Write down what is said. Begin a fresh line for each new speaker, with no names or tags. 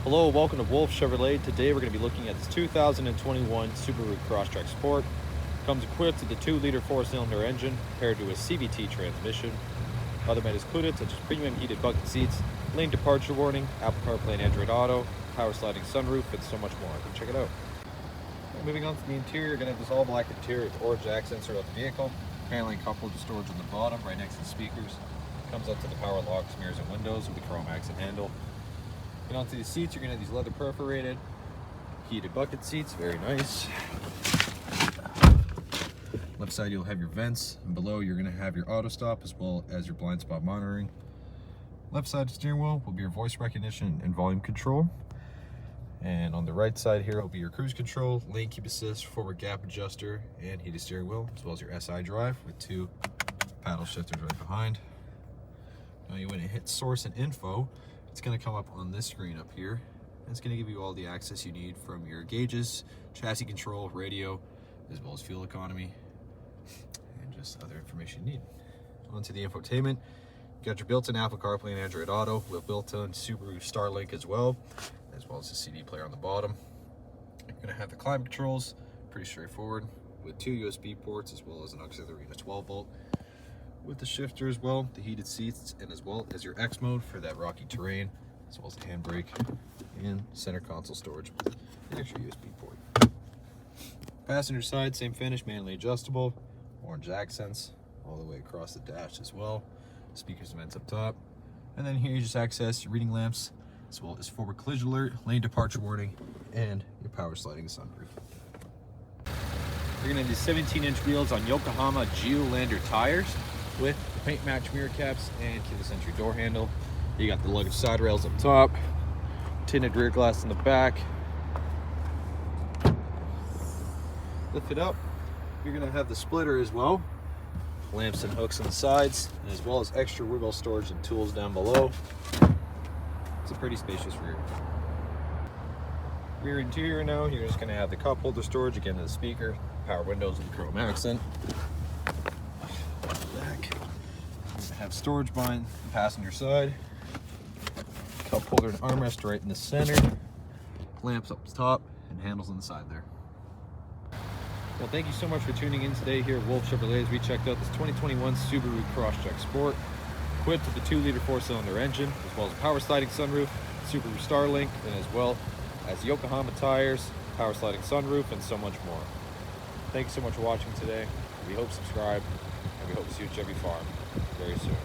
Hello, welcome to Wolfe Chevrolet. Today we're going to be looking at this 2021 Subaru Crosstrek Sport. Comes equipped with the 2-liter 4-cylinder engine paired to a CVT transmission. Other amenities included such as premium heated bucket seats, lane departure warning, Apple Carplay and Android Auto, power sliding sunroof, and so much more. Come check it out. Moving on to the interior, you're going to have this all black interior with orange accents throughout the vehicle. Paneling coupled to storage on the bottom, right next to the speakers. Comes up to the power locks, mirrors, and windows with the chrome accent handle. Get onto the seats, you're going to have these leather perforated heated bucket seats, very nice. Left side you'll have your vents, and below you're going to have your auto stop as well as your blind spot monitoring. Left side steering wheel will be your voice recognition and volume control. And on the right side here will be your cruise control, lane keep assist, forward gap adjuster, and heated steering wheel, as well as your SI drive with 2 paddle shifters right behind. Now you want to hit source and info. It's going to come up on this screen up here, and it's going to give you all the access you need from your gauges, chassis control, radio, as well as fuel economy, and just other information you need. Onto the infotainment, you got your built-in Apple CarPlay and Android Auto with built-in Subaru Starlink as well as a CD player on the bottom. You're going to have the climate controls, pretty straightforward, with 2 USB ports as well as an auxiliary and a 12-volt. With the shifter as well, the heated seats, and as well as your X mode for that rocky terrain, as well as the handbrake and center console storage with the extra USB port. Passenger side, same finish, manually adjustable, orange accents all the way across the dash as well. Speakers and vents up top. And then here you just access your reading lamps, as well as forward collision alert, lane departure warning, and your power sliding sunroof. You're going to have these 17-inch wheels on Yokohama Geolander tires with the paint match mirror caps and keyless entry door handle. You got the luggage side rails up top, tinted rear glass in the back. Lift it up. You're going to have the splitter as well, lamps and hooks on the sides, as well as extra wiggle storage and tools down below. It's a pretty spacious rear. Rear interior now, you're just going to have the cup holder storage, again to the speaker, power windows with the chrome accent. Back. Have storage behind the passenger side, cup holder and armrest right in the center, lamps up top, and handles on the side there. Well, thank you so much for tuning in today here at Wolfe Chevrolet as we checked out this 2021 Subaru Crosstrek Sport, equipped with the 2-liter 4-cylinder engine, as well as a power sliding sunroof, Subaru Starlink, and as well as Yokohama tires, power sliding sunroof, and so much more. Thank you so much for watching today. We hope you subscribe, and we hope to see you at Chevy Farm very soon.